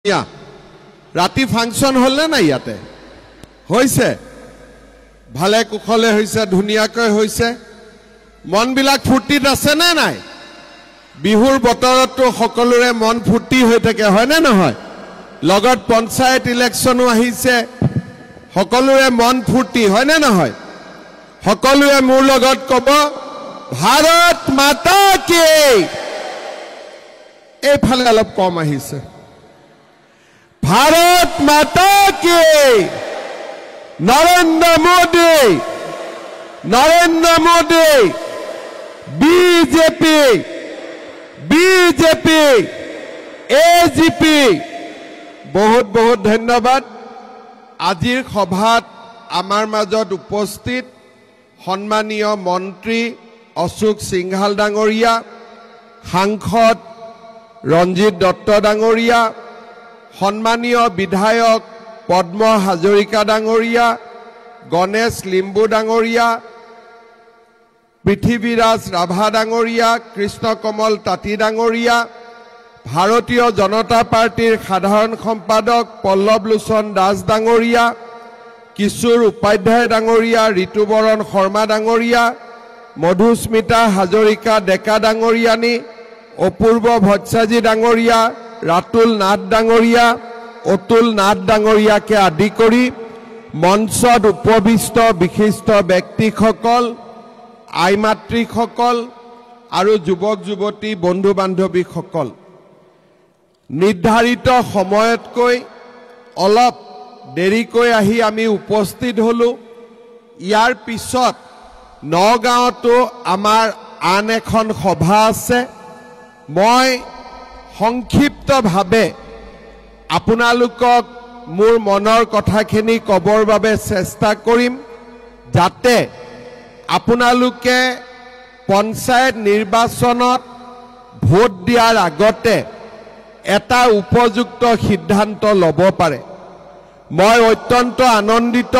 राति फांक्शन हल ना इते भाले कुशले धुनियाक मन बिलाक फूर्तित आछे ना नाई बिहुर बतरतो सकलोरे मन फूर्ति हो थाके हय ना নহয় लगत पंचायत इलेक्शनो आहिसे सकलोरे मन फूर्ति हय ना নহয় सकलोरे मोर लगत कब भारत माता की एफाले अलप कम आहिसे भारत माता की नरेंद्र मोदी बीजेपी एजीपी बहुत बहुत धन्यवाद। आजिर सभात आमार माजत उपस्थित सम्मानीय मंत्री अशोक सिंघाल डांगरिया, सांसद रंजित दत्त डांगरिया, सम्मानीय विधायक पद्म हाजरिका डांगरिया, गणेश लिम्बू डांगरिया, पृथ्वीराज राभा डांगरिया, कृष्ण कमल ताती डांगरिया, भारतीय जनता पार्टीर साधारण सम्पादक पल्लव लोचन दास डांगरिया, किशोर उपाध्याय डांगरिया, ऋतुबरण शर्मा डांगरिया, मधुस्मिता हाजरिका डेका डांगरियानी, अपूर्व भट्टाचार्य डांगरिया, रातुल नाथ डांगरिया, अतुल नाथ डांगरिया के आदि करी मंचत उपविष्ट विशिष्ट व्यक्तिसकल आई मातृसकल और युवक युवती बंधु बान्धवीसकल निर्धारित समयतকৈ अलप देरिকৈ आही आमी उपस्थित हलो। यार पिছত नगाँवतो आमार आन एखन सभा आछे। मैं संक्षिप्त भावे आपनालोকক मोर मनर कथाखिनि कबर बारे चेष्टा करिम जाते आपनालोके पंचायत निर्वाचनत भोट दियार आगते एटा उपयुक्त सिद्धांत लब पारे। मैं अत्यंत आनंदित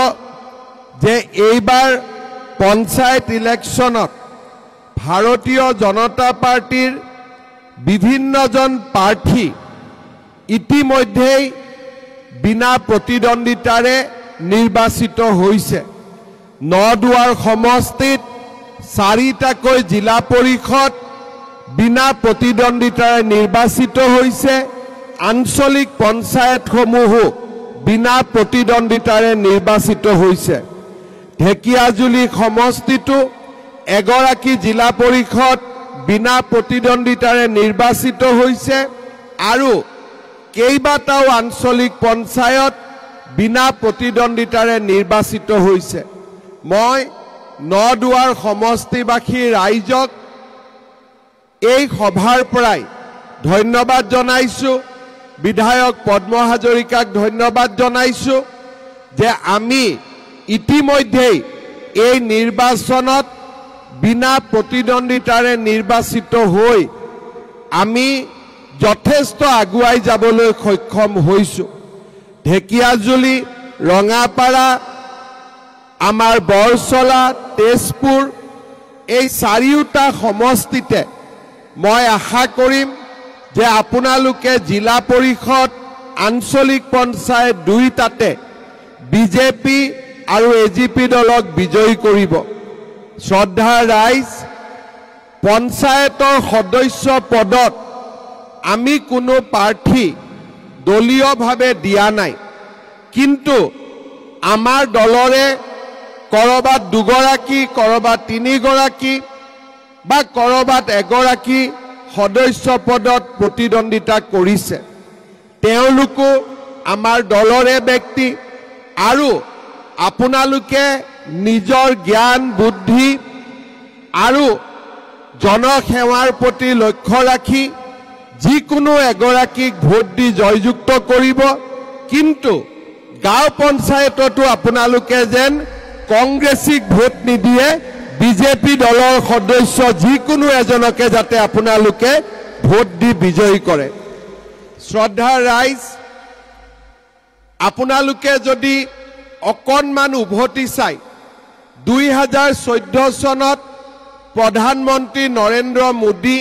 जे एबार पंचायत इलेक्शनत भारतीय जनता पार्टीर विभिन्न जन प्रार्थी इतिमध्ये बिना प्रतिद्वंदितारे निर्वाचित होइसे। नदुआर समष्टित 4टाকৈ जिला परिषद बिना प्रतिद्वंदितारे निर्वाचित होइसे। आंचलिक पंचायतসমূहो बिना प्रतिद्वंदितारे निर्वाचित होइसे। ढेकियाजुली समष्टितो एगराकी जिला परिषद बिना प्रतिद्वंदितारे निर्वाचित होइसे आरु केइबाटाओ आंचलिक पंचायत बिना प्रतिद्वंदितारे निर्वाचित होइसे। मैं नदुआर समष्टिबासी राइजक এই সভাৰ পৰাই ধন্যবাদ জনাইছো। विधायक पद्म हाजरिकाक धन्यवाद जनाइছো जे आमी इतिमध्ये এই निर्वाचनत बिना प्रतिद्वंदितारे निर्वाचित होई आमी যথেষ্ট আগুৱাই যাবলৈ সক্ষম হৈছো। ঢেকিয়াজুলি, ৰঙাপাৰা, আমাৰ বৰচলা, তেজপুৰ এই 4টা সমষ্টিতে মই আশা কৰিম যে আপোনালোকে জিলা পৰিষদ আঞ্চলিক পঞ্চায়ত 2টাতে বিজেপি আৰু এজিপি দলক বিজয়ী কৰিব। শ্ৰদ্ধা ৰাইজ, পঞ্চায়তৰ সদস্য পদত आमी कोनो प्रार्थी दलीय भावे दिया नाई, किन्तु आमार दलरे करबात 2गराकी करबात 3गराकी बा करबात 1गराकी सदस्य पदत प्रतिद्वंदिता करिसे। तेओलोको आमार दलरे व्यक्ति आरु आपनालोके निजर ज्ञान बुद्धि आरु जनसेवार प्रति लक्ष्य राखी जिकोनो एगराकीक भोट दी जययुक्त करिब। किन्तु गाँव पंचायततो आपनालोके जेन कांग्रेसिक भोट निदिए बीजेपी दलर सदस्य जिकोनो एजनके जाते आपनालोके भोट दी विजयी करे। श्रद्धा राइज, आपनालोके जदि अकणमान उभति चाय 2014 सनत प्रधानमंत्री नरेंद्र मोदी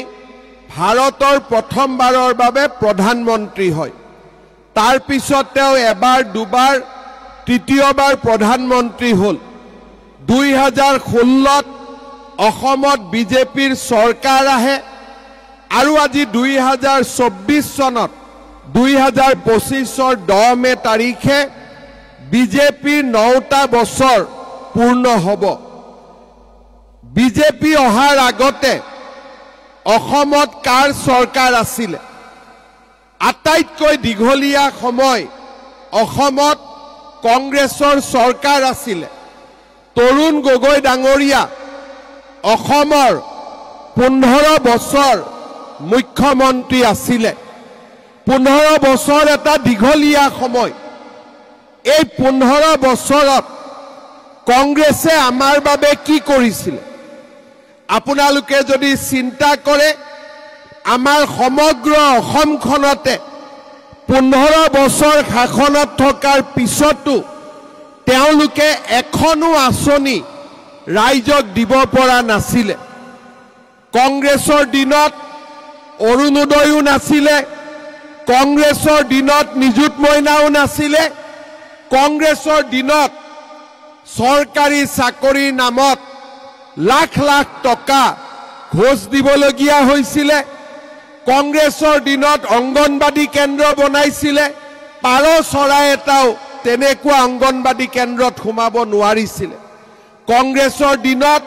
भारतर प्रथमबाৰৰ বাবে प्रधानमंत्री হয়। তাৰ পিছত তেওঁ এবাৰ দুবাৰ তৃতীয়বাৰ প্ৰধানমন্ত্ৰী হ'ল 2016ত অসমত বিজেপিৰ চৰকাৰ আহে আৰু আজি 2024 চনত 2025ৰ 10 মে তাৰিখে বিজেপিৰ 9টা বছৰ পূৰ্ণ হ'ব বিজেপি অহাৰ আগতে অসমত কাৰ চৰকাৰ আছিল আটাইতকৈ দীঘলীয়া সময় অসমত কংগ্ৰেছৰ চৰকাৰ আছিল তৰুণ গগৈ ডাঙৰীয়া অসমৰ 15 বছৰ মুখ্যমন্ত্ৰী আছিল 15 বছৰ এটা দীঘলীয়া সময় এই 15 বছৰত কংগ্ৰেছে আমাৰ বাবে কি কৰিছিল আপোনালোকে যদি চিন্তা কৰে আমাৰ সমগ্ৰ অসমখনতে 15 বছৰ শাসনত থকাৰ পিছতো তেওঁলোকে এখনো আঁচনি ৰাইজক দিব পৰা নাছিল কংগ্ৰেছৰ দিনত অৰুণোদয়ও নাছিল কংগ্ৰেছৰ দিনত নিযুত মইনাও নাছিল কংগ্ৰেছৰ দিনত চৰকাৰী চাকৰিৰ নামত লাখ লাখ টকা ঘোষ দিবলগীয়া হৈছিল কংগ্ৰেছৰ দিনত অংগনবাদী কেন্দ্ৰ বনাইছিল পাৰ চৰাই এটাও তেনেকুৱা অংগনবাদী কেন্দ্ৰত সোমাব নোৱাৰিছিল কংগ্ৰেছৰ দিনত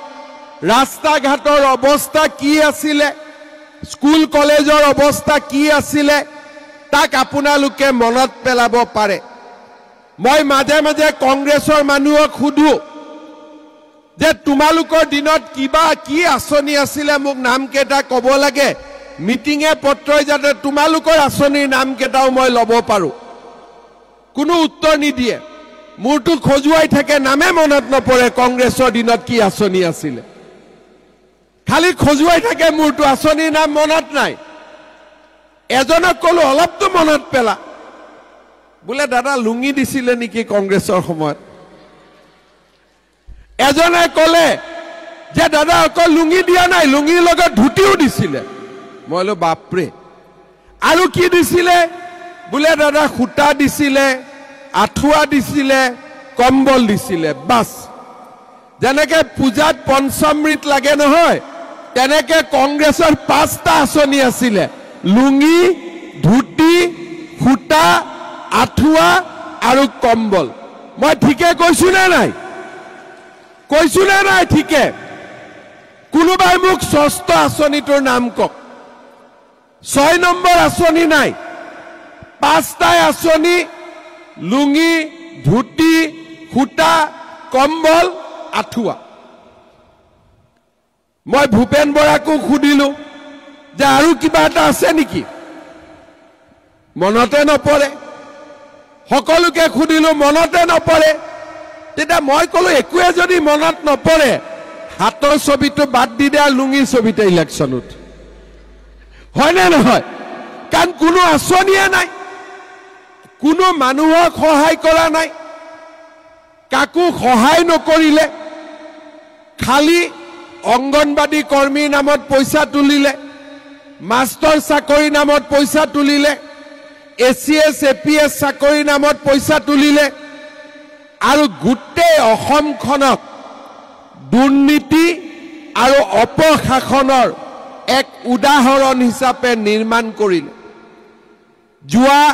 ৰাস্তা ঘাটৰ অৱস্থা কি আছিল স্কুল কলেজৰ অৱস্থা কি আছিল তাক আপোনালোকে মনত পেলাব পাৰে মই মাজে মাজে কংগ্ৰেছৰ মানুহক সুধো যে তোমালোকৰ দিনত কিবা কি আঁচনি আছিল মোক নাম কেইটা ক'ব লাগে মিটিঙে পত্ৰই যাতে তোমালোকৰ আঁচনিৰ নাম কেইটাও মই ল'ব পাৰো কোনো উত্তৰ নিদিয়ে মূৰটো খজুৱাই থাকে নামে মনত নপৰে কংগ্ৰেছৰ দিনত কি আঁচনি আছিল খালি খজুৱাই থাকে মূৰটো আঁচনিৰ নাম মনত নাই এজনক ক'লো অলপতো মনত পেলা বোলে দাদা লুঙি দিছিলে নেকি কংগ্ৰেছৰ সময়ত এজনে ক'লে যে দাদা অকল লুঙি দিয়া নাই লুঙিৰ লগত ধুতিও দিছিলে মই লো বাপৰে আৰু কি দিছিলে বোলে দাদা খুটা দিছিলে আঠুৱা দিছিলে কম্বল দিছিলে বাস যেনেকে পূজাত পঞ্চামৃত লাগে নহয় তেনেকে কংগ্ৰেছৰ 5টা আঁচনি আছিলে লুঙি ধুতি খুটা আঠুৱা আৰু কম্বল মই ঠিকে কৈছো নে নাই ঠিকে কোনোবাই মোক ষষ্ঠ আঁচনিটোৰ নাম কওক 6 নম্বৰ আঁচনি নাই 5টাই আঁচনি লুঙি ধুতি খুটা কম্বল আঠুৱা মই ভূপেন বৰাকো সুধিলো যে আৰু কিবা এটা আছে নেকি মনতে নপৰে সকলোকে সুধিলো মনতে নপৰে তেতিয়া মই ক'লো একোৱে যদি মনত নপৰে হাতৰ ছবিটো বাদ দি দিয়া লুঙি ছবিতে ইলেকশ্যনত হয় নে নহয় কাৰণ কোনো আঁচনিয়ে নাই কোনো মানুহক সহায় কৰা নাই কাকো সহায় নকৰিলে খালি অংগনবাদী কৰ্মীৰ নামত পইচা তুলিলে মাষ্টৰ চাকৰিৰ নামত পইচা তুলিলে এচিএছ এপিএছ চাকৰিৰ নামত পইচা তুলিলে আৰু গোটেই অসমখনক দুৰ্নীতি আৰু অপশাসনৰ এক উদাহৰণ হিচাপে নিৰ্মাণ কৰিলে যোৱা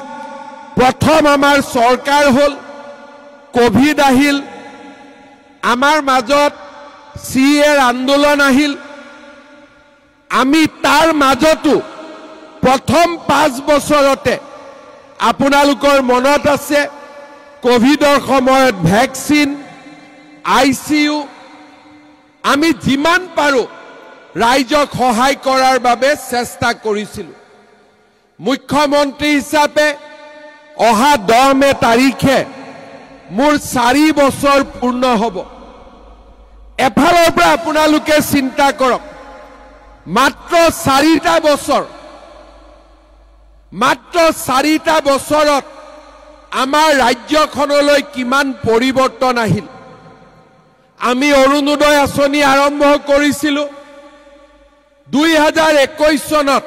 প্ৰথম আমাৰ চৰকাৰ হ'ল কোভিড আহিল আমাৰ মাজত সিএৰ আন্দোলন আহিল আমি তাৰ মাজতো প্ৰথম 5 বছৰতে আপোনালোকৰ মনত আছে কোভিডৰ সময়ত ভ্যাকচিন আইসিইউ আমি যিমান পাৰো ৰাইজক সহায় কৰাৰ বাবে চেষ্টা কৰিছিল মুখ্যমন্ত্ৰী হিচাপে অহা 10 মে তাৰিখে মোৰ 4 বছৰ পূৰ্ণ হ'ব এফালৰ পৰা আপোনালোকে চিন্তা কৰক মাত্ৰ 4টা বছৰ মাত্ৰ 4টা বছৰত আমাৰ ৰাজ্যখনলৈ কিমান পৰিৱৰ্তন আহিল আমি অৰুণোদয় আঁচনি আৰম্ভ কৰিছিলো 2021 চনত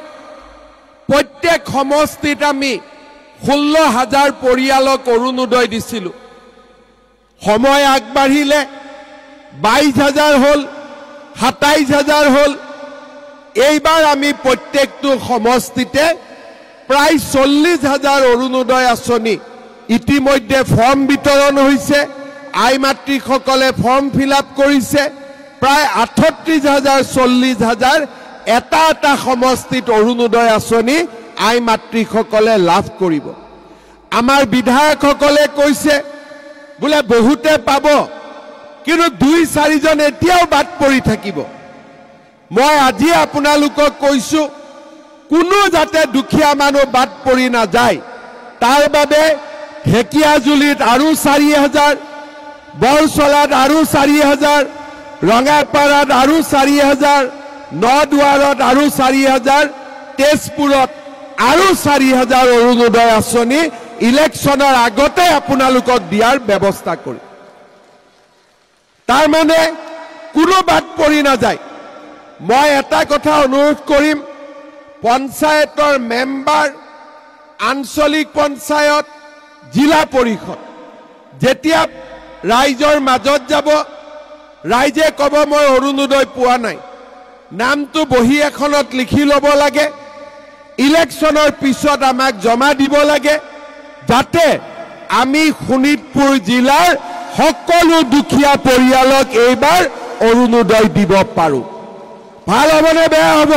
প্ৰত্যেক সমষ্টিত আমি 16,000 পৰিয়ালক অৰুণোদয় দিছিলোঁ। সময় আগবাঢ়িলে 22,000 হ'ল, 27,000 হ'ল। এইবাৰ আমি প্ৰত্যেকটো সমষ্টিতে প্ৰায় 40,000 অৰুণোদয় আঁচনি ইতিমধ্যে ফৰ্ম বিতৰণ হৈছে। আই মাতৃসকলে ফৰ্ম ফিল আপ কৰিছে। প্ৰায় 38,000 40,000 এটা সমষ্টিত অৰুণোদয় আঁচনি আই মাতৃসকলে লাভ কৰিব। আমাৰ বিধায়কসকলে কৈছে বোলে বহুতে পাব, কিন্তু 2-4 জন এতিয়াও বাদ পৰি থাকিব। মই আজি আপোনালোকক কৈছো, কোনো যাতে দুখীয়া মানুহ বাদ পৰি নাযায়, তাৰ বাবে ঢেকিয়াজুলিত আৰু 4,000, বৰচলাত আৰু 4,000, ৰঙাপাৰাত আৰু 4,000, নদুৱাৰত আৰু 4,000, তেজপুৰত আৰু 4,000 অৰুণোদয় আঁচনি ইলেকশ্যনৰ আগতে আপোনালোকক দিয়াৰ ব্যৱস্থা কৰি, তাৰ মানে কোনো বাদ পৰি নাযায়। মই এটা কথা অনুৰোধ কৰিম, পঞ্চায়তৰ মেম্বাৰ, আঞ্চলিক পঞ্চায়ত, জিলা পৰিষদ যেতিয়া ৰাইজৰ মাজত যাব, ৰাইজে ক'ব মই অৰুণোদয় পোৱা নাই, নামটো বহি এখনত লিখি ল'ব লাগে, ইলেকশ্যনৰ পিছত আমাক জমা দিব লাগে, যাতে আমি শোণিতপুৰ জিলাৰ সকলো দুখীয়া পৰিয়ালক এইবাৰ অৰুণোদয় দিব পাৰোঁ। ভাল হ'বনে বেয়া হ'ব?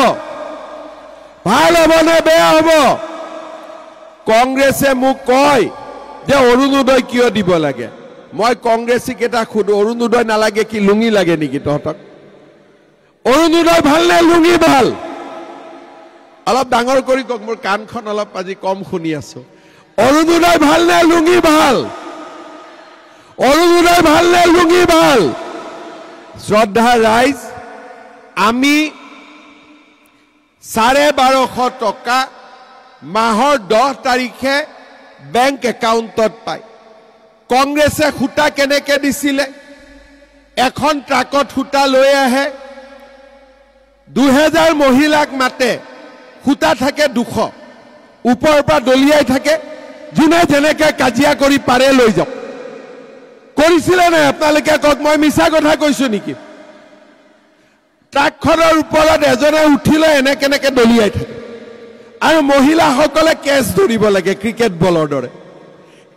ভাল হ'বনে বেয়া হ'ব? কংগ্ৰেছে মোক কয় যে অৰুণোদয় কিয় দিব লাগে। মই কংগ্ৰেছীক এটা সোধো, অৰুণোদয় নালাগে কি লুঙি লাগে নেকি তহঁতক? অৰুণোদয় ভাল নে লুঙি ভাল? অলপ ডাঙৰ কৰি কওক, মোৰ কাণখন অলপ আজি কম শুনি আছো। অৰুণোদয় ভাল নে লুঙি ভাল? অৰুণোদয় ভাল নে লুঙি ভাল? শ্ৰদ্ধা ৰাইজ, আমি 1250 টকা মাহৰ 10 তাৰিখে বেংক একাউণ্টত পায়। কংগ্ৰেছে সূতা কেনেকৈ দিছিলে? এখন ট্ৰাকত সূতা লৈ আহে, 2000 মহিলাক মাতে, সূতা থাকে 200, ওপৰৰ পৰা দলিয়াই থাকে, যোনে যেনেকৈ কাজিয়া কৰি পাৰে লৈ যাওক। কৰিছিলে নাই আপোনালোকে কওক? মই মিছা কথা কৈছো নেকি? ট্ৰাকখনৰ ওপৰত এজনে উঠি লৈ এনেকে দলিয়াই থাকে, আৰু মহিলাসকলে কেছ ধৰিব লাগে ক্ৰিকেট বলৰ দৰে।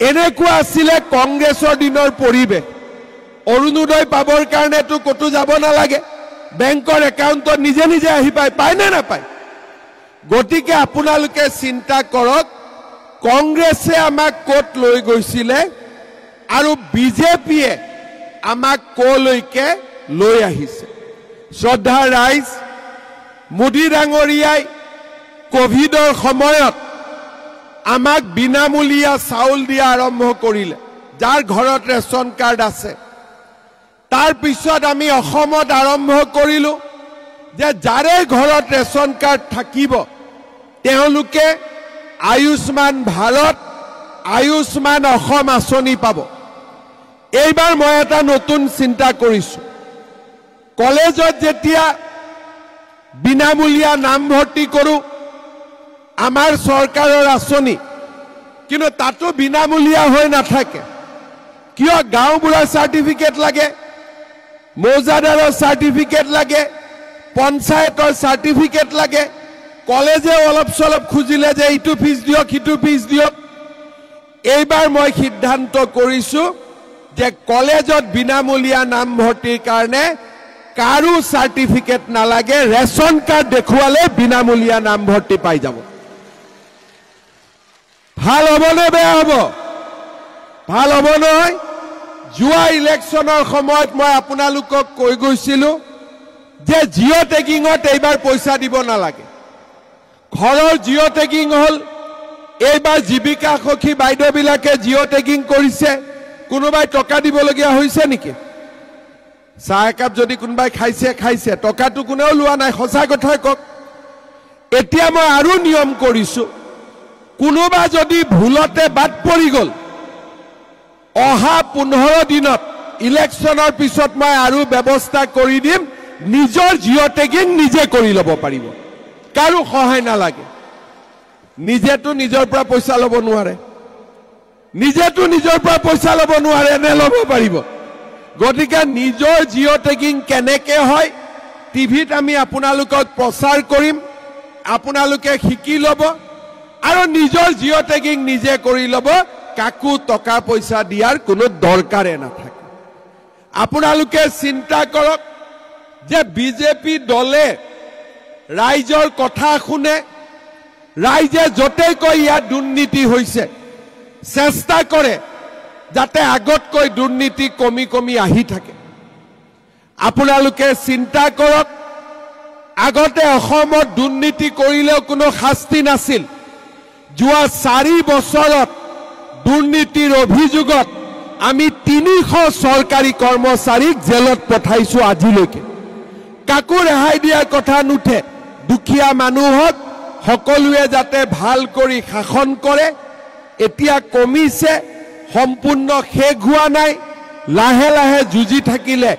এনেকুৱা আছিলে কংগ্ৰেছৰ দিনৰ পৰিৱেশ। অৰুণোদয় পাবৰ কাৰণেতো ক'তো যাব নালাগে, বেংকৰ একাউণ্টত নিজে নিজে আহি পায় নে নাপায়? গতিকে আপোনালোকে চিন্তা কৰক, কংগ্ৰেছে আমাক ক'ত লৈ গৈছিলে আৰু বিজেপিয়ে আমাক ক'লৈকে লৈ আহিছে। শ্ৰদ্ধা ৰাইজ, মোদী ডাঙৰীয়াই কোভিডৰ সময়ত আমাক বিনামূলীয়া চাউল দিয়া আৰম্ভ কৰিলে, যাৰ ঘৰত ৰেচন কাৰ্ড আছে। তাৰ পিছত আমি অসমত আৰম্ভ কৰিলো যে যাৰে ঘৰত ৰেচন কাৰ্ড থাকিব তেওঁলোকে আয়ুষ্মান ভাৰত, আয়ুষ্মান অসম আঁচনি পাব। এইবাৰ মই এটা নতুন চিন্তা কৰিছো, কলেজত যেতিয়া বিনামূলীয়া নামভৰ্তি কৰোঁ, আমাৰ চৰকাৰৰ আঁচনি, কিন্তু তাতো বিনামূলীয়া হৈ নাথাকে। কিয়? গাঁওবুঢ়াৰ চাৰ্টিফিকেট লাগে, মৌজাদাৰৰ চাৰ্টিফিকেট লাগে, পঞ্চায়তৰ চাৰ্টিফিকেট লাগে, কলেজে অলপ চলপ খুজিলে যে ইটো ফিজ দিয়ক, সিটো ফিজ দিয়ক। এইবাৰ মই সিদ্ধান্ত কৰিছো যে কলেজত বিনামূলীয়া নামভৰ্তিৰ কাৰণে কাৰো চাৰ্টিফিকেট নালাগে, ৰেচন কাৰ্ড দেখুৱালে বিনামূলীয়া নামভৰ্তি পাই যাব। ভাল হ'বনে বেয়া হ'ব? ভাল হ'ব নহয়? যোৱা ইলেকশ্যনৰ সময়ত মই আপোনালোকক কৈ গৈছিলো যে জিঅ' টেগিঙত এইবাৰ পইচা দিব নালাগে। ঘৰৰ জিঅ' টেগিং হ'ল, এইবাৰ জীৱিকা সখী বাইদেউবিলাকে জিঅ' টেগিং কৰিছে। কোনোবাই টকা দিবলগীয়া হৈছে নেকি? চাহ একাপ যদি কোনোবাই খাইছে খাইছে, টকাটো কোনেও লোৱা নাই, সঁচা কথাই কওক। এতিয়া মই আৰু নিয়ম কৰিছো, কোনোবা যদি ভুলতে বাদ পৰি গ'ল, অহা 15 দিনত ইলেকশ্যনৰ পিছত মই আৰু ব্যৱস্থা কৰি দিম, নিজৰ জিঅ' টেগিং নিজে কৰি ল'ব পাৰিব, কাৰো সহায় নালাগে। নিজেতো নিজৰ পৰা পইচা ল'ব নোৱাৰে নিজেতো নিজৰ পৰা পইচা ল'ব নোৱাৰে নে ল'ব পাৰিব গতিকে নিজৰ জিঅ' টেগিং কেনেকৈ হয় টিভিত আমি আপোনালোকক প্ৰচাৰ কৰিম আপোনালোকে শিকি ল'ব আৰু নিজৰ জিঅ' টেগিং নিজে কৰি ল'ব কাকো টকা পইচা দিয়াৰ কোনো দৰকাৰে নাথাকে আপোনালোকে চিন্তা কৰক যে বিজেপি দলে ৰাইজৰ কথা শুনে ৰাইজে য'তেই কয় ইয়াত দুৰ্নীতি হৈছে চেষ্টা কৰে যাতে আগতকৈ দুৰ্নীতি কমি কমি আহি থাকে আপোনালোকে চিন্তা কৰক আগতে অসমত দুৰ্নীতি কৰিলেও কোনো শাস্তি নাছিল যোৱা 4 বছৰত দুৰ্নীতিৰ অভিযোগত আমি 300 চৰকাৰী কৰ্মচাৰীক জেলত পঠাইছো আজিলৈকে কাকো ৰেহাই দিয়াৰ কথা নুঠে দুখীয়া মানুহক সকলোৱে যাতে ভাল কৰি শাসন কৰে এতিয়া কমিছে সম্পূৰ্ণ শেষ হোৱা নাই লাহে লাহে যুঁজি থাকিলে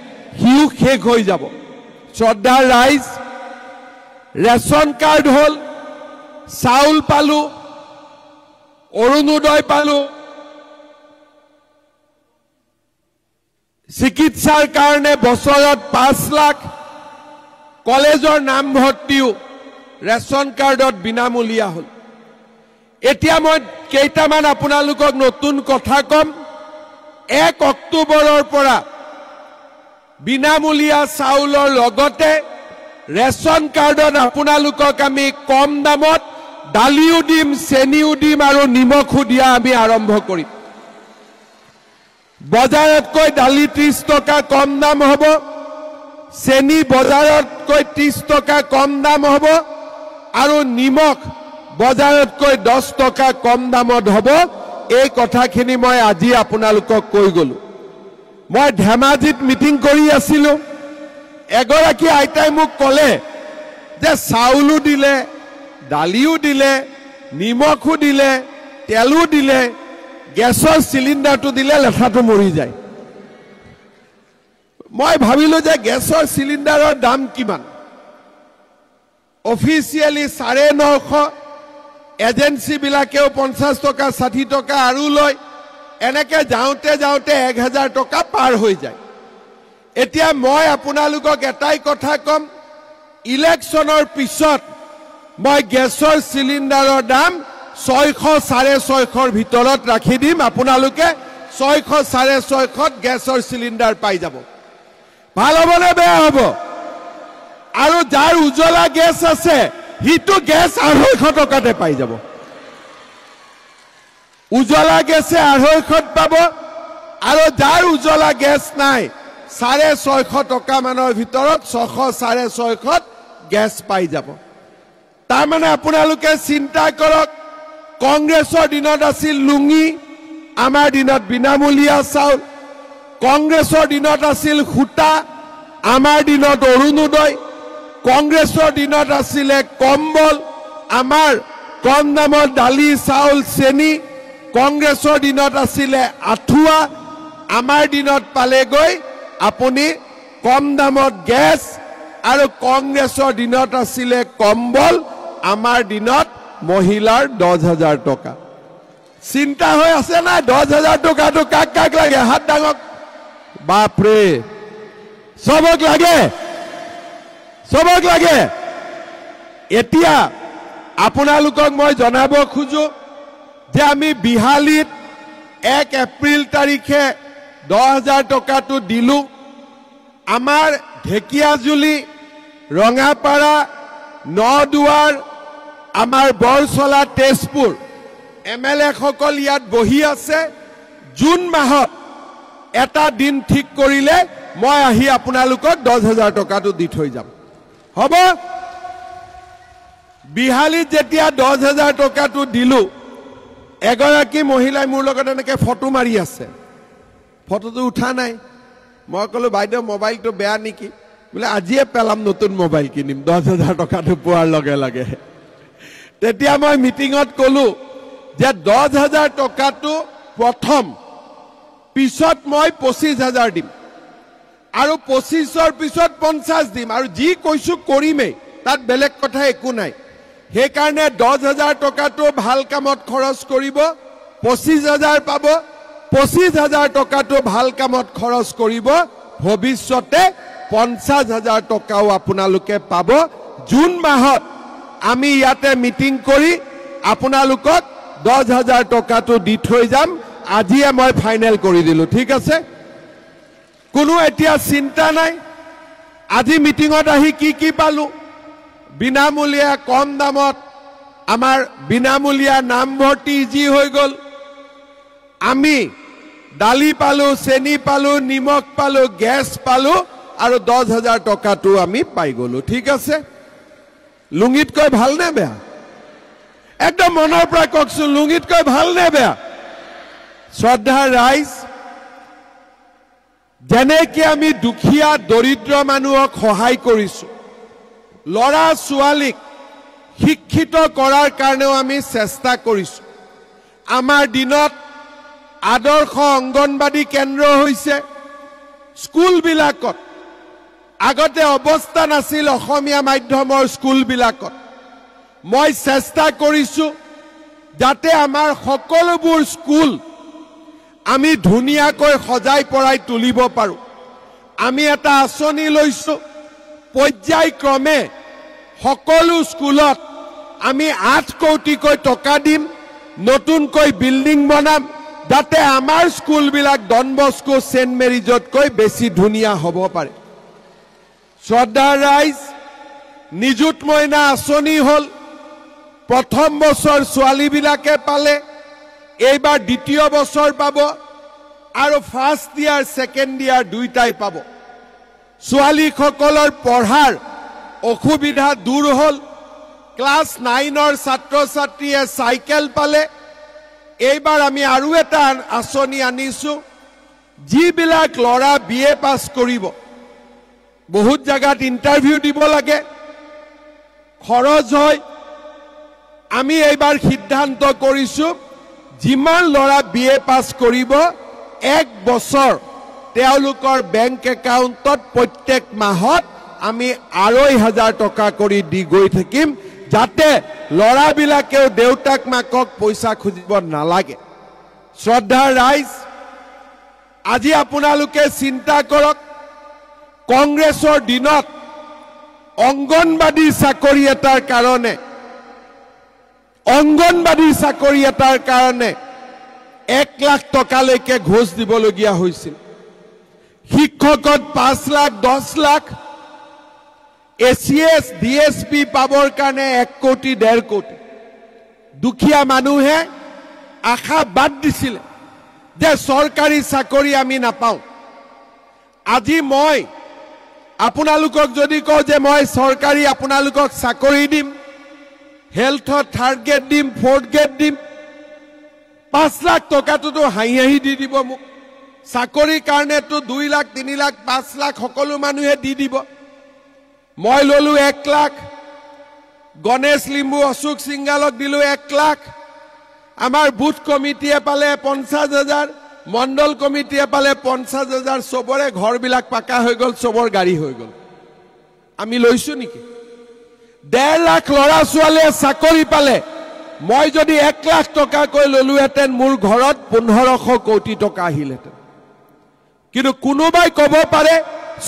হিউ শেষ হৈ যাব শ্ৰদ্ধাৰ ৰাইজ ৰেচন কাৰ্ড হল চাউল পালো অৰুণোদয় পালো চিকিৎসাৰ কাৰণে বছৰত 5 লাখ কলেজৰ নামভৰ্তিও ৰেচন কাৰ্ডত বিনামূলীয়া হল এতিয়া মই কেইটামান আপোনালোকক নতুন কথা কম 1 অক্টোবৰৰ পৰা বিনামূলীয়া চাউলৰ লগতে ৰেচন কাৰ্ডত আপোনালোকক আমি কম দামত দালিও দিম চেনিও দিম আৰু নিমখো দিয়া আমি আৰম্ভ কৰিম বজাৰতকৈ দালি 30 টকা কম দাম হ'ব চেনি বজাৰতকৈ 30 টকা কম দাম হ'ব আৰু নিমখ বজাৰতকৈ 10 টকা কম দামত হ'ব এই কথাখিনি মই আজি আপোনালোকক কৈ গলো মই ধেমাজিত মিটিং কৰি আছিলো এগৰাকী আইতাই মোক ক'লে যে চাউলো দিলে দালিও দিলে নিমখো দিলে তেলো দিলে গেছৰ সিলিন্ডাৰটো দিলে লেঠাটো মৰি যায় মই ভাবিলো যে গেছৰ সিলিন্ডাৰৰ দাম কিমান অফিচিয়ালি 950 এজেন্সি বিলাকেও 50 টকা 60 টকা আৰু লয় এনেকে যাওঁতে যাওঁতে 1000 টকা পাৰ হৈ যায় এতিয়া মই আপোনালোকক এটাই কথা কম ইলেকশ্যনৰ পিছত মই গেছৰ সিলিন্ডাৰৰ দাম 600 650 ভিতৰত ৰাখি দিম আপোনালোকে 600 650 গেছৰ সিলিন্ডাৰ পাই যাব ভাল হ'ব নে বেয়া হ'ব আৰু যাৰ উজ্জ্বলা গেছ আছে হিটো গেছ 250 টকাতে পাই যাব উজ্জ্বলা গেছে 250 পাব আৰু যাৰ উজ্জ্বলা গেছ নাই 650 টকা মানৰ ভিতৰত 600 650 গেছ পাই যাব তাৰ মানে আপোনালোকে চিন্তা কৰক কংগ্ৰেছৰ দিনত আছিল লুঙি আমাৰ দিনত বিনামূলীয়া চাউল কংগ্ৰেছৰ দিনত আছিল খুটা আমাৰ দিনত অৰুণোদয় কংগ্ৰেছৰ দিনত আছিল কম্বল আমাৰ কম দামত দালি চাউল চেনি কংগ্ৰেছৰ দিনত আছিল আঠুৱা আমাৰ দিনত পালেগৈ আপুনি কম দামত গেছ আৰু কংগ্ৰেছৰ দিনত আছিল কম্বল আমাৰ দিনত মহিলাৰ 10000 টকা চিন্তা হৈ আছে না 10000 টকাটো কাক কাক লাগে হাত ডাঙক বাপৰে সবক লাগে এতিয়া আপোনালোকক মই জনাব খুজো যে আমি বিহালীত 1 এপ্ৰিল তাৰিখে 10000 টকাটো দিলো আমাৰ ঢেকিয়াজুলি ৰঙাপাৰা নদুৱাৰ আমাৰ বৰছলা তেজপুৰ এমএলএ সকল ইয়াত বহি আছে জুন মাহত এটা দিন ঠিক কৰিলে মই আহি আপোনালোকক 10000 টকাটো দি থৈ যাম হ'ব বিহালীত যেতিয়া 10000 টকাটো দিলো এগৰাকী মহিলাই মোৰ লগত এনেকৈ ফটো মাৰি আছে ফটোটো উঠা নাই মই ক'লো বাইদেউ মোবাইলটো বেয়া নেকি বোলে আজিয়ে পেলাম নতুন মোবাইল কিনিম 10000 টকাটো পোৱাৰ লগে লগে তেতিয়া মই মিটিঙত ক'লো যে 10000 টকাটো প্ৰথম পিছত মই 25000 দিম আৰু 25ৰ পিছত 50 দিম আৰু যি কৈছো কৰিমেই তাত বেলেগ কথা একো নাই সেই কাৰণে 10,000 টকাটো ভাল কামত খৰচ কৰিব 25,000 পাব 25,000 টকাটো ভাল কামত খৰচ কৰিব ভৱিষ্যতে 50,000 টকাও আপোনালোকে পাব জুন মাহত আমি ইয়াতে মিটিং কৰি আপোনালোকক 10,000 টকাটো দি থৈ যাম আজিয়ে মই ফাইনেল কৰি দিলো ঠিক আছে কোনো এতিয়া চিন্তা নাই আজি মিটিংত আহি কি পালো বিনামূলীয়া কম দামত আমাৰ বিনামূলীয়া নামভৰ্তি ইজি হৈ গল আমি দালি পালো চেনি পালো নিমখ পালো গ্যাস পালো আৰু 10,000 টকাটো আমি পাই গলো ঠিক আছে লুঙিত কই ভাল নে বেয়া একদম মনৰ পৰা ককছো লুঙিত কই ভাল নে বেয়া শ্ৰদ্ধা ৰাইজ যেনেকৈ আমি দুখীয়া দৰিদ্ৰ মানুহক সহায় কৰিছো লৰা ছোৱালীক শিক্ষিত কৰাৰ কাৰণেও আমি চেষ্টা কৰিছো আমাৰ দিনত আদৰ্শ অংগনবাদী কেন্দ্ৰ হৈছে স্কুল বিলাকত আগতে অৱস্থা নাছিল অসমীয়া মাধ্যমৰ স্কুল বিলাকত মই চেষ্টা কৰিছো যাতে আমাৰ সকলোবোৰ স্কুল আমি ধুনিয়াকৈ সজাই পৰাই তুলিব পাৰো আমি এটা আঁচনি লৈছো পৰ্যায়ক্ৰমে সকলো স্কুলত আমি 8 কোটিকৈ টকা দিম নতুনকৈ বিল্ডিং বনাম যাতে আমাৰ স্কুল বিলাক ডন বস্কো সেন্ট মেৰিজতকৈ বেছি ধুনিয়া হ'ব পাৰে শ্ৰদ্ধা ৰাইজ নিযুত মইনা আঁচনি হল প্ৰথম বছৰ ছোৱালী বিলাকে পালে এইবাৰ দ্বিতীয় বছৰ পাব আৰু ফাৰ্স্ট ইয়াৰ সেকেন্ড ইয়াৰ দুইটাই পাব ছোৱালী সকলৰ পঢ়াৰ অসুবিধা দূৰ হল ক্লাস 9ৰ ছাত্ৰ ছাত্ৰীয়ে সাইকেল পালে এইবাৰ আমি আৰু এটা আঁচনি আনিছো যিবিলাক লৰা বিএ পাস কৰিব বহুত জায়গাত ইন্টাৰভিউ দিব লাগে খৰচ হয় আমি এইবাৰ সিদ্ধান্ত কৰিছো যিমান লৰা বিএ পাস কৰিব 1 বছৰ তেওঁলোকৰ বেংক একাউণ্টত প্ৰত্যেক মাহত আমি 2,500 টকা কৰি দি গৈ থাকিম যাতে লৰা বিলাকেও দেউতাক মাকক পইচা খুজিব নালাগে শ্ৰদ্ধা ৰাইজ আজি আপোনালোকে চিন্তা কৰক কংগ্ৰেছৰ দিনত অংগনবাদী চাকৰি এটাৰ কাৰণে 1 লাখ টকালৈকে ঘোষ দিবলগীয়া হৈছিল শিক্ষকত 5 লাখ 10 লাখ এসিএস ডিএসপি পাবৰ কাৰণে 1 কোটি 1.5 কোটি দুখীয়া মানুহে আশা বাদ দিছিল যে সৰকাৰি চাকৰি আমি নাপাও আজি মই আপোনালোকক যদি কও যে মই সৰকাৰি আপোনালোকক চাকৰি দিম হেলথত 3rd গ্ৰেড দিম 4th গ্ৰেড দিম 5 লাখ টকাটো হাঁহি দি দিব মোক চাকৰিৰ কাৰণেটো 2 লাখ 3 লাখ 5 লাখ সকলো মানুহে দি দিব মই ললো 1 লাখ গণেশ লিম্বু অশোক সিংগালক দিলো 1 লাখ আমাৰ বুথ কমিটিয়ে পালে 50,000 মণ্ডল কমিটিয়ে পালে 50,000 সবৰে ঘৰ বিলাক পাকা হৈ গল সবৰ গাড়ী হৈ গল আমি লৈছো নেকি 1.5 লাখ লৰা ছোৱালীয়ে চাকৰি পালে মই যদি 1 লাখ টকা কৈ ললুহেতেন মোৰ ঘৰত 1500 কোটি টকা আহিলহেতেন কিন্তু কোনোবাই কব পাৰে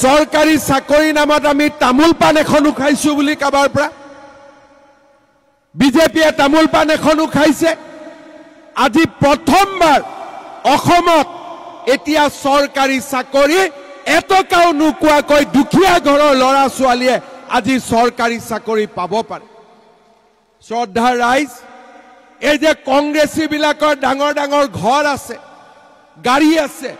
সৰকাৰি চাকৰি নামত আমি তামুল পান এখনো খাইছো বুলি কাবাৰ পৰা বিজেপিয়ে তামুল পান এখনো খাইছে আজি প্ৰথমবাৰ অসমত এতিয়া সৰকাৰি চাকৰি এটকাও নোকোৱাকৈ দুখীয়া ঘৰৰ লৰা ছোৱালীয়ে আজি সৰকাৰি চাকৰি পাব পাৰে শ্ৰদ্ধা ৰাইজ এই যে কংগ্ৰেছী বিলাকৰ ডাঙৰ ডাঙৰ ঘৰ আছে গাড়ী আছে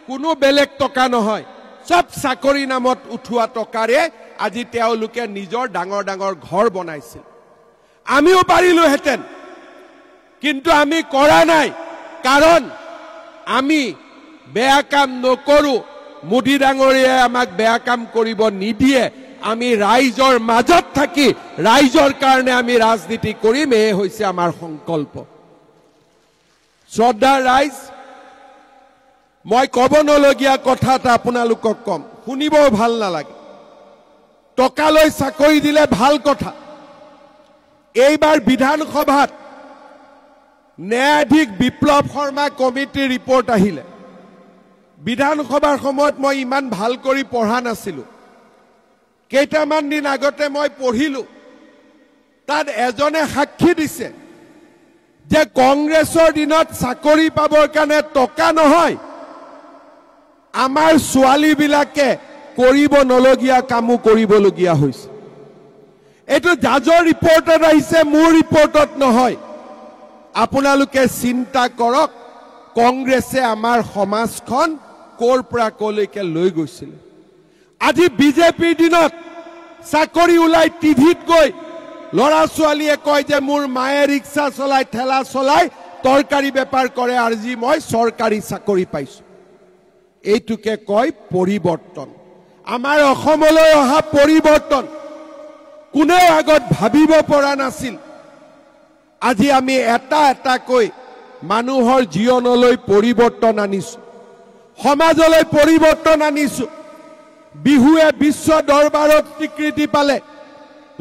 কোনো বেলেগ টকা নহয় সব চাকৰি নামত উঠোৱা টকাৰে আজি তেওঁলোকে নিজৰ ডাঙৰ ডাঙৰ ঘৰ বনাইছিল আমিও পাৰিলো হেতেন কিন্তু আমি কৰা নাই কাৰণ আমি বেয়া কাম নকৰো মোদী ডাঙৰীয়ে আমাক বেয়া কাম কৰিব নিদিয়ে আমি ৰাইজৰ মাজত থাকি ৰাইজৰ কাৰণে আমি ৰাজনীতি কৰিম এই হৈছে আমাৰ সংকল্প শ্ৰদ্ধা ৰাইজ মই কব নলগীয়া কথা এটা আপোনালোকক কম শুনিবও ভাল নালাগে টকা লৈ চাকৰি দিলে ভাল কথা এইবাৰ বিধানসভাত ন্যায়াধীশ বিপ্লৱ শৰ্মা কমিটিৰ ৰিপৰ্ট আহিলে বিধানসভাৰ সময়ত মই ইমান ভাল কৰি পঢ়া নাছিলো কেইটামান দিন আগতে মই পঢ়িলো তাত এজনে সাক্ষী দিছে যে কংগ্ৰেছৰ দিনত চাকৰি পাবৰ কাৰণে টকা নহয় আমাৰ ছোৱালীবিলাকে কৰিব নলগীয়া কামো কৰিবলগীয়া হৈছে এটো জাজৰ ৰিপৰ্টত আহিছে মোৰ ৰিপৰ্টত নহয় আপোনালোকে চিন্তা কৰক কংগ্ৰেছে আমাৰ সমাজখন কোৰ পৰা কলৈকে লৈ গৈছিল আজি বিজেপিৰ দিনত চাকৰি উলাই টিভিত গৈ লৰা ছোৱালীয়ে কয় যে মোৰ মায়ে ৰিক্সা চলাই ঠেলা চলাই তৰকাৰী বেপাৰ কৰে আজি মই চৰকাৰী চাকৰি পাইছো এইটোকে কয় পৰিৱৰ্তন আমাৰ অসমলৈ অহা পৰিৱৰ্তন কোনে আগত ভাবিব পৰা নাছিল আজি আমি এটা কৈ মানুহৰ জীৱনলৈ পৰিৱৰ্তন আনিছো সমাজলৈ পৰিৱৰ্তন আনিছো বিহুৱে বিশ্ব দৰবাৰত স্বীকৃতি পালে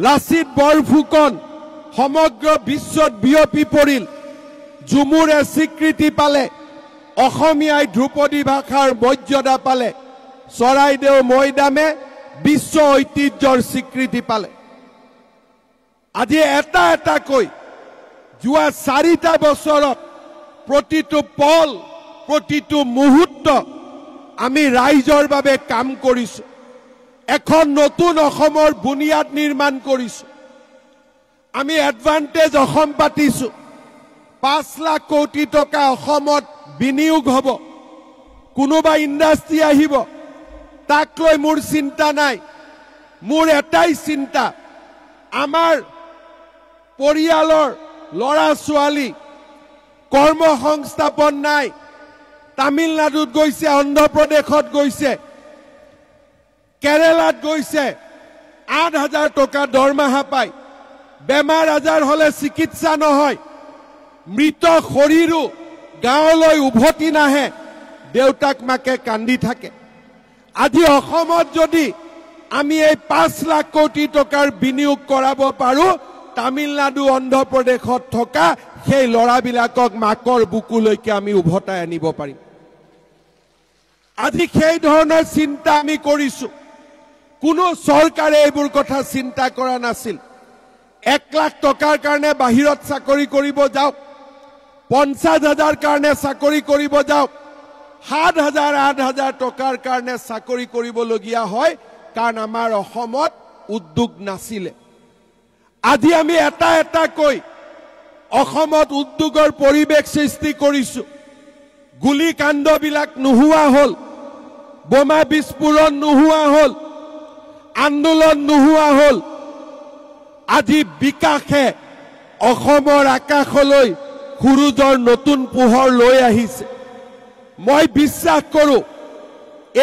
লাচিত বৰফুকন সমগ্ৰ বিশ্বত বিয়পি পৰিল ঝুমুৰে স্বীকৃতি পালে অসমীয়াই ধ্ৰুপদী ভাষাৰ মৰ্যাদা পালে চৰাইদেউ মৈদামে বিশ্ব ঐতিহ্যৰ স্বীকৃতি পালে আজি এটা কৈ যোৱা 4টা বছৰত প্ৰতিটো পল প্ৰতিটো মুহূৰ্ত আমি ৰাইজৰ বাবে কাম কৰিছো এখন নতুন অসমৰ বুনিয়াদ নিৰ্মাণ কৰিছো আমি এডভান্টেজ অসম পাতিছো 5 লাখ কোটি টকা অসমত বিনিয়োগ হ'ব কোনোবা ইণ্ডাষ্ট্ৰি আহিব তাক লৈ মোৰ চিন্তা নাই মোৰ এটাই চিন্তা আমাৰ পৰিয়ালৰ লৰা ছোৱালী কৰ্ম সংস্থাপন নাই তামিলনাডুত গৈছে অন্ধ্ৰপ্ৰদেশত গৈছে কেৰালাত গৈছে 8,000 টকা দৰমহা পায় বেমাৰ আজাৰ হলে চিকিৎসা নহয় মৃত শৰীৰো গাঁৱলৈ উভতি নাহে দেউতাক মাকে কান্দি থাকে আজি অসমত যদি আমি এই 5 লাখ কোটি টকাৰ বিনিয়োগ কৰাব পাৰো তামিলনাডু অন্ধ্ৰপ্ৰদেশত থকা সেই লৰাবিলাকক মাকৰ বুকুলৈকে আমি উভতাই আনিব পাৰিম আজি সেই ধৰণৰ চিন্তা আমি কৰিছো কোনো চৰকাৰে এইবোৰ কথা চিন্তা কৰা নাছিল 1 লাখ টকাৰ কাৰণে বাহিৰত চাকৰি কৰিব যাওক 50,000 কাৰণে চাকৰি কৰিব যাওক 7,000 8,000 টকাৰ কাৰণে চাকৰি কৰিবলগীয়া হয় কাৰণ আমাৰ অসমত উদ্যোগ নাছিলে আজি আমি এটা কৈ অসমত উদ্যোগৰ পৰিৱেশ সৃষ্টি কৰিছো গুলিকাণ্ডবিলাক নোহোৱা হল বোমা বিস্ফোৰণ নোহোৱা হল আন্দোলন নোহোৱা হল আজি বিকাশে অসমৰ আকাশলৈ সূৰুজৰ নতুন পোহৰ লৈ আহিছে মই বিশ্বাস কৰো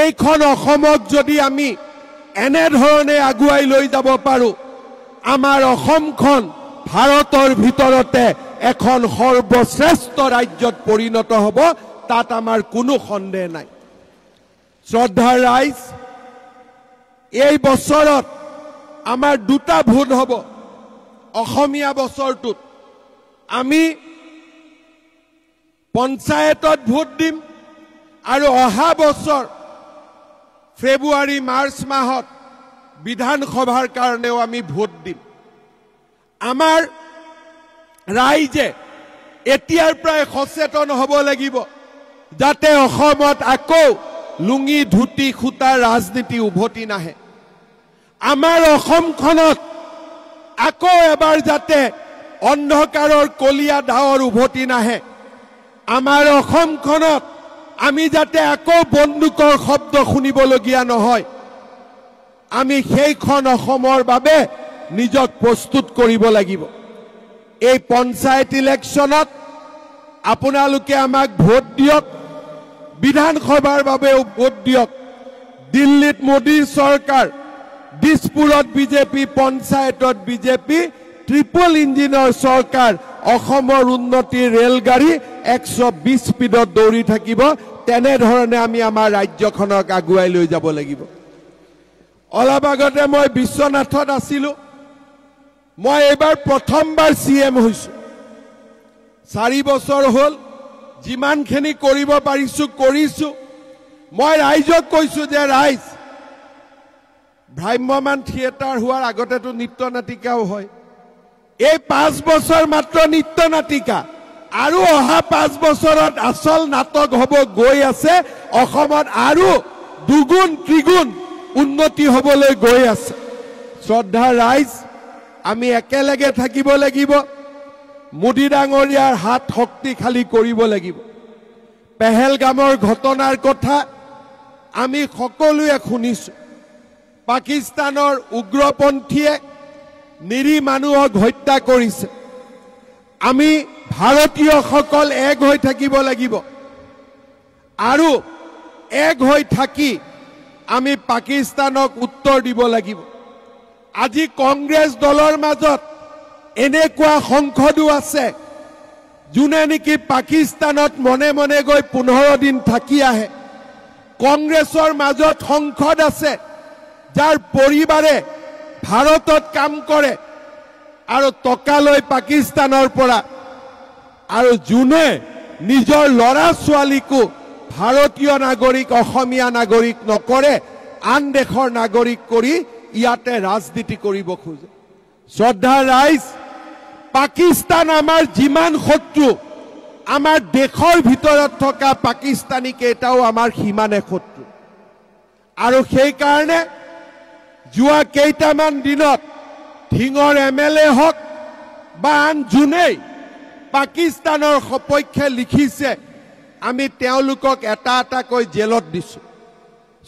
এইখন অসমক যদি আমি এনে ধৰণে আগুৱাই লৈ যাব পাৰো আমাৰ অসমখন ভাৰতৰ ভিতৰতে এখন সৰ্বশ্ৰেষ্ঠ ৰাজ্যত পৰিণত হ'ব তাত আমাৰ কোনো সন্দেহ নাই শ্ৰদ্ধাৰ ৰাইজ এই বছৰত আমাৰ দুটা ভোট হ'ব অসমীয়া বছৰটোত আমি পঞ্চায়তত ভোট দিম আৰু অহা বছৰ ফেব্ৰুৱাৰী মাৰ্চ মাহত বিধানসভাৰ কাৰণেও আমি ভোট দিম আমাৰ ৰাইজে এতিয়াৰ পৰাই সচেতন হ'ব লাগিব যাতে অসমত আকৌ লুঙি ধুতি খুটা ৰাজনীতি উভতি নাহে আমাৰ অসমখনত আকৌ এবাৰ যাতে অন্ধকাৰৰ কলিয়া ডাৱৰ উভতি নাহে আমাৰ অসমখনত আমি যাতে আকৌ বন্দুকৰ শব্দ শুনিবলগীয়া নহয় আমি সেইখন অসমৰ বাবে নিজক প্ৰস্তুত কৰিব লাগিব এই পঞ্চায়ত ইলেকশ্যনত আপোনালোকে আমাক ভোট দিয়ক বিধানসভাৰ বাবেও ভোট দিয়ক দিল্লীত মোদীৰ চৰকাৰ দিছপুৰত বিজেপি পঞ্চায়তত বিজেপি ট্ৰিপল ইঞ্জিনৰ চৰকাৰ অসমৰ উন্নতিৰ ৰেলগাড়ী 120 স্পীডত দৌৰি থাকিব তেনে ধৰণে আমি আমাৰ ৰাজ্যখনক আগুৱাই লৈ যাব লাগিব অলপ আগতে মই বিশ্বনাথত আছিলো মই এবাৰ প্ৰথমবাৰ CM হৈছো 4 বছৰ হ'ল যিমানখিনি কৰিব পাৰিছো কৰিছো মই ৰাইজক কৈছো যে ৰাইজ ভ্ৰাম্যমান থিয়েটাৰ হোৱাৰ আগতেতো নৃত্য নাটিকাও হয় এই 5 বছৰ মাত্ৰ নৃত্য নাটিকা আৰু অহা 5 বছৰত আসল নাটক হ'ব গৈ আছে অসমত আৰু দুগুণ ত্ৰিগুণ উন্নতি হ'বলৈ গৈ আছে শ্ৰদ্ধা ৰাইজ আমি একেলগে থাকিব লাগিব মোদী ডাঙৰীয়াৰ হাত শক্তিশালী কৰিব লাগিব পেহেলগামৰ ঘটনাৰ কথা আমি সকলোৱে শুনিছো পাকিস্তানৰ উগ্ৰপন্থীয়ে নিৰী মানুহক হত্যা কৰিছে আমি ভাৰতীয়সকল এক হৈ থাকিব লাগিব আৰু এক হৈ থাকি আমি পাকিস্তানক উত্তৰ দিব লাগিব আজি কংগ্ৰেছ দলৰ মাজত এনেকুৱা সংসদো আছে যোনে নেকি পাকিস্তানত মনে মনে গৈ 15 দিন থাকি আহে কংগ্ৰেছৰ মাজত সংসদ আছে যাৰ পৰিবাৰে ভাৰতত কাম কৰে আৰু টকা লৈ পাকিস্তানৰ পৰা আৰু যোনে নিজৰ ল'ৰা ছোৱালীকো ভাৰতীয় নাগৰিক অসমীয়া নাগৰিক নকৰে আন দেশৰ নাগৰিক কৰি ইয়াতে ৰাজনীতি কৰিব খোজে শ্ৰদ্ধা ৰাইজ পাকিস্তান আমাৰ যিমান শত্ৰু আমাৰ দেশৰ ভিতৰত থকা পাকিস্তানী কেইটাও আমাৰ সিমানে শত্ৰু আৰু সেই কাৰণে যোৱা কেইটামান দিনত ধিঙৰ MLA হক বা আন যোনেই পাকিস্তানৰ সপক্ষে লিখিছে আমি তেওঁলোকক এটা এটাকৈ জেলত দিছো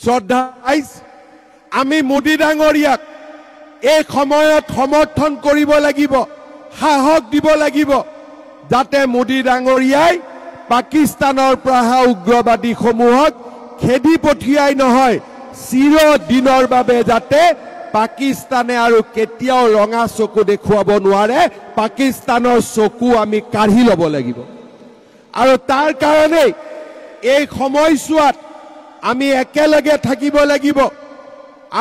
শ্ৰদ্ধা ৰাইজ আমি মোদী ডাঙৰীয়াক এই সময়ত সমৰ্থন কৰিব লাগিব সাহস দিব লাগিব যাতে মোদী ডাঙৰীয়াই পাকিস্তানৰ পৰা উগ্ৰবাদী সমূহক খেদি পঠিয়াই নহয় চিৰদিনৰ বাবে যাতে পাকিস্তানে আৰু কেতিয়াও ৰঙা চকু দেখুৱাব নোৱাৰে পাকিস্তানৰ চকু আমি কাঢ়ি ল'ব লাগিব আৰু তাৰ কাৰণে এই সময়ছোৱাত আমি একেলগে থাকিব লাগিব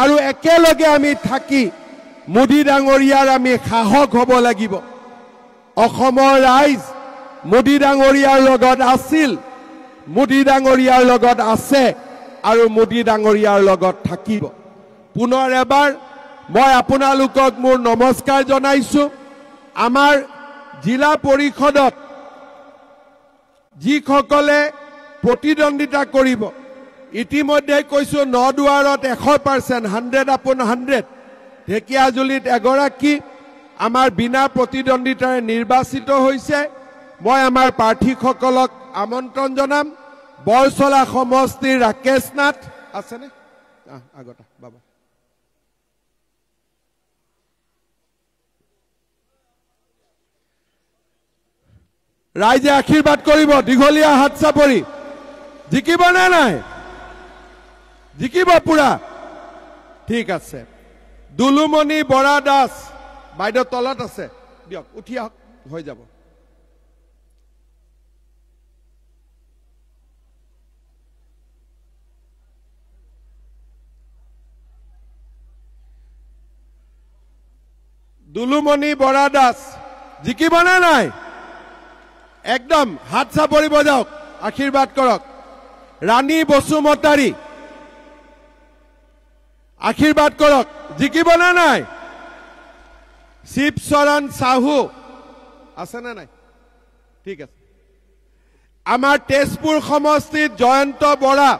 আৰু একেলগে আমি থাকি মোদী ডাঙৰীয়াৰ আমি সাহস হ'ব লাগিব অসমৰ ৰাইজ মোদী ডাঙৰীয়াৰ লগত আছিল মোদী ডাঙৰীয়াৰ লগত আছে আৰু মোদী ডাঙৰীয়াৰ লগত থাকিব পুনৰ এবাৰ মই আপোনালোকক মোৰ নমস্কাৰ জনাইছো আমাৰ জিলা পৰিষদত যিসকলে প্ৰতিদ্বন্দিতা কৰিব ইতিমধ্যে কৈছো নদুৱাৰত 100% 100 ঢেকিয়াজুলিত এগৰাকী আমাৰ বিনা প্ৰতিদ্বন্দিতাৰে নিৰ্বাচিত হৈছে মই আমাৰ প্ৰাৰ্থীসকলক আমন্ত্ৰণ জনাম বৰছলা সমষ্টিৰ ৰাকেশ নাথ আছেনে আগতে বাবা ৰাইজে আশীৰ্বাদ কৰিব দীঘলীয়া হাত চাপৰি জিকিব নে নাই জিকিব পুৰা ঠিক আছে দুলুমণি বৰা দাস বাইদেউ তলত আছে দিয়ক উঠি আহক হৈ যাব দুলুমণি বৰা দাস জিকিব নে নাই একদম হাত চাপৰি বজাওক আশীৰ্বাদ কৰক ৰাণী বসুমতাৰী আশীৰ্বাদ কৰক জিকিব নে নাই শিৱচৰণ সাহু আছে নে নাই ঠিক আছে আমাৰ তেজপুৰ সমষ্টিত জয়ন্ত বৰা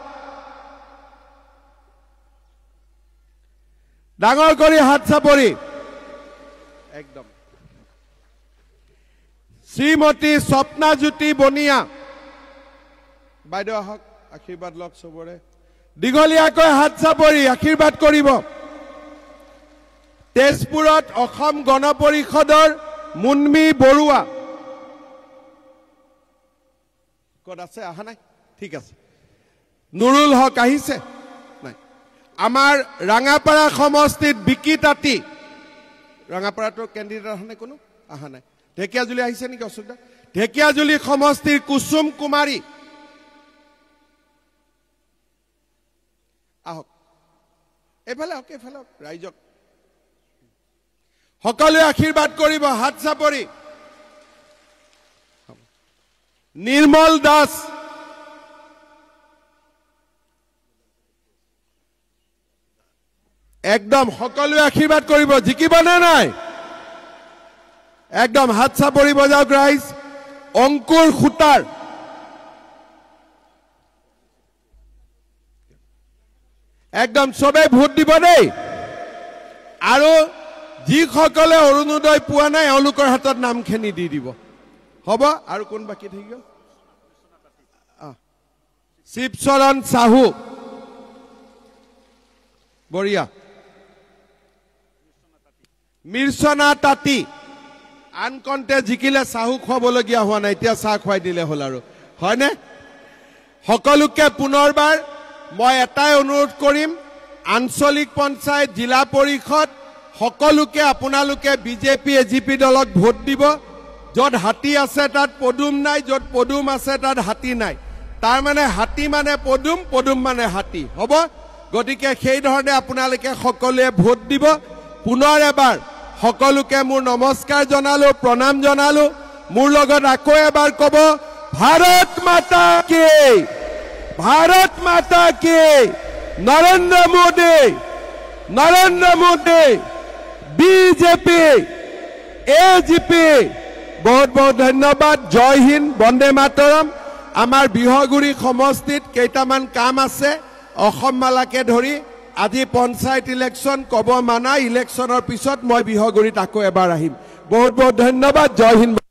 ডাঙৰ কৰি হাত চাপৰি একদম শ্ৰীমতী স্বপ্নাজ্যোতি বনিয়া বাইদেউ আহক আশীৰ্বাদ লওক চবৰে দীঘলীয়াকৈ হাত চাপৰি আশীৰ্বাদ কৰিব তেজপুৰত অসম গণ পৰিষদৰ মুন্মী বৰুৱা ক'ত আছে আহা নাই ঠিক আছে নুৰুল হক আহিছে নাই আমাৰ ৰাঙাপাৰা সমষ্টিত বিকি তাঁতী ৰাঙাপাৰাটোৰ কেণ্ডিডেট আহা নাই কোনো আহা নাই ঢেকিয়াজুলি আহিছে নেকি অশোক দা ঢেকিয়াজুলি সমষ্টিৰ কুসুম কুমাৰী আহক এইফালে আহক ৰাইজক সকলোৱে আশীৰ্বাদ কৰিব হাত চাপৰি নিৰ্মল দাস একদম সকলোৱে আশীৰ্বাদ কৰিব জিকিব নে নাই একদম হাত চাপৰি বজাওক ৰাইজ অংকুৰ খুটাৰ একদম সবে ভোট দিব দেই আৰু যিসকলে অৰুণোদয় পোৱা নাই এওঁলোকৰ হাতত নামখিনি দি দিব হ'ব আৰু কোন বাকি থাকিব শিৱচৰণ সাহু বঢ়িয়া মিৰ্চনা তাঁতী আনকণ্ঠে জিকিলে চাহু খুৱাবলগীয়া হোৱা নাই এতিয়া চাহ খুৱাই দিলে হ'ল আৰু হয়নে সকলোকে পুনৰবাৰ মই এটাই অনুৰোধ কৰিম আঞ্চলিক পঞ্চায়ত জিলা পৰিষদ সকলোকে আপোনালোকে বিজেপি এজিপি দলক ভোট দিব য'ত হাতী আছে তাত পদুম নাই য'ত পদুম আছে তাত হাতী নাই তাৰ মানে হাতী মানে পদুম পদুম মানে হাতী হ'ব গতিকে সেই ধৰণে আপোনালোকে সকলোৱে ভোট দিব পুনৰ এবাৰ সকলোকে মোৰ নমস্কাৰ জনালো প্ৰণাম জনালো মোৰ লগত আকৌ এবাৰ ক'ব ভাৰত মাতা কি নৰেন্দ্ৰ মোদী বিজেপি এজিপি বহুত বহুত ধন্যবাদ জয় হিন্দ বন্দে মাতৰম আমাৰ বিহগুৰি সমষ্টিত কেইটামান কাম আছে অসম মালাকে ধৰি আজি পঞ্চায়ত ইলেকশ্যন কব মানা ইলেকশ্যনৰ পিছত মই বিহগুৰিত আকৌ এবাৰ আহিম বহুত বহুত ধন্যবাদ জয় হিন্দ